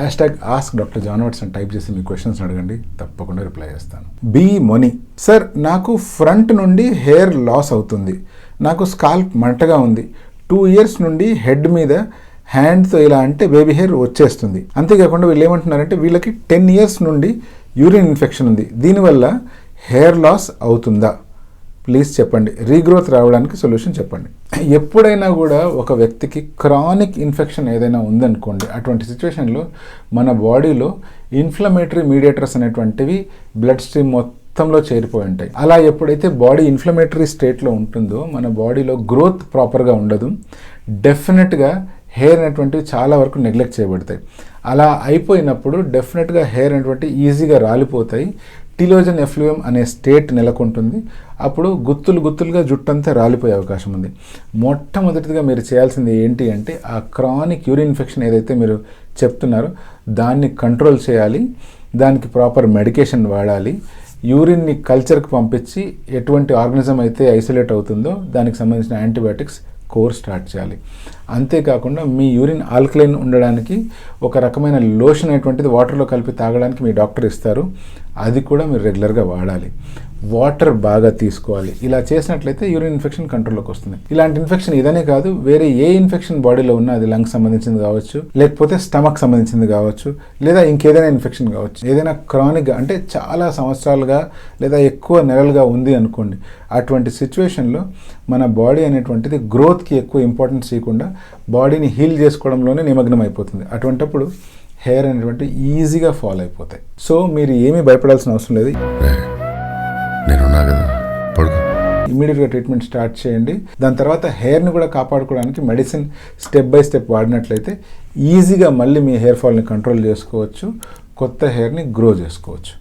Ask doctor John watts అని type చేసి మీ questions అడగండి, తప్పకుండా రిప్లై చేస్తాను. బి మోని, సార్ నాకు ఫ్రంట్ నుండి హెయిర్ లాస్ అవుతుంది, నాకు స్కాల్ప్ మంటగా ఉంది, 2 years నుండి హెడ్ మీద హ్యాండ్తో ఇలా అంటే బేబీ హెయిర్ వచ్చేస్తుంది. అంతేకాకుండా వీళ్ళు ఏమంటున్నారంటే వీళ్ళకి 10 years నుండి యూరిన్ ఇన్ఫెక్షన్ ఉంది, దీనివల్ల హెయిర్ లాస్ అవుతుందా? ప్లీజ్ చెప్పండి, రీగ్రోత్ రావడానికి సొల్యూషన్ చెప్పండి. ఎప్పుడైనా కూడా ఒక వ్యక్తికి క్రానిక్ ఇన్ఫెక్షన్ ఏదైనా ఉందనుకోండి, అటువంటి సిచ్యువేషన్లో మన బాడీలో ఇన్ఫ్లమేటరీ మీడియేటర్స్ అనేటువంటివి బ్లడ్ స్ట్రీమ్ మొత్తంలో చేరిపోయి ఉంటాయి. అలా ఎప్పుడైతే బాడీ ఇన్ఫ్లమేటరీ స్టేట్లో ఉంటుందో మన బాడీలో గ్రోత్ ప్రాపర్గా ఉండదు, డెఫినెట్గా హెయిర్ అనేటువంటివి చాలా వరకు నెగ్లెక్ట్ చేయబడతాయి. అలా అయిపోయినప్పుడు డెఫినెట్గా హెయిర్ అనేటువంటి ఈజీగా రాలిపోతాయి, టిలోజన్ ఎఫ్లూయం అనే స్టేట్ నెలకొంటుంది. అప్పుడు గుత్తులుగా జుట్టంతా రాలిపోయే అవకాశం ఉంది. మొట్టమొదటిగా మీరు చేయాల్సింది ఏంటి అంటే ఆ క్రానిక్ యూరిన్ ఇన్ఫెక్షన్ ఏదైతే మీరు చెప్తున్నారో దాన్ని కంట్రోల్ చేయాలి, దానికి ప్రాపర్ మెడికేషన్ వాడాలి, యూరిన్ని కల్చర్కి పంపించి ఎటువంటి ఆర్గనిజం అయితే ఐసోలేట్ అవుతుందో దానికి సంబంధించిన యాంటీబయాటిక్స్ కోర్స్ స్టార్ట్ చేయాలి. అంతేకాకుండా మీ యూరిన్ ఆల్కలైన్ ఉండడానికి ఒక రకమైన లోషన్ అనేటువంటిది వాటర్లో కలిపి తాగడానికి మీ డాక్టర్ ఇస్తారు, అది కూడా మీరు రెగ్యులర్గా వాడాలి. వాటర్ బాగా తీసుకోవాలి. ఇలా చేసినట్లయితే యూరిన్ ఇన్ఫెక్షన్ కంట్రోల్లోకి వస్తుంది. ఇలాంటి ఇన్ఫెక్షన్ ఇదనే కాదు, వేరే ఏ ఇన్ఫెక్షన్ బాడీలో ఉన్నా, అది లంగ్స్ సంబంధించింది కావచ్చు, లేకపోతే స్టమక్ సంబంధించింది కావచ్చు, లేదా ఇంకేదైనా ఇన్ఫెక్షన్ కావచ్చు, ఏదైనా క్రానిక్గా అంటే చాలా సంవత్సరాలుగా లేదా ఎక్కువ నెలలుగా ఉంది అనుకోండి, అటువంటి సిచ్యువేషన్లో మన బాడీ అనేటువంటిది గ్రోత్కి ఎక్కువ ఇంపార్టెన్స్ ఇవ్వకుండా బాడీని హీల్ చేసుకోవడంలోనే నిమగ్నం అయిపోతుంది. అటువంటప్పుడు హెయిర్ అనేటువంటి ఈజీగా ఫాల్ అయిపోతాయి. సో మీరు ఏమీ భయపడాల్సిన అవసరం లేదు. ఇమీడియట్గా ట్రీట్మెంట్ స్టార్ట్ చేయండి. దాని తర్వాత హెయిర్ని కూడా కాపాడుకోవడానికి మెడిసిన్ స్టెప్ బై స్టెప్ వాడినట్లయితే ఈజీగా మళ్ళీ మీ హెయిర్ ఫాల్ని కంట్రోల్ చేసుకోవచ్చు, కొత్త హెయిర్ని గ్రో చేసుకోవచ్చు.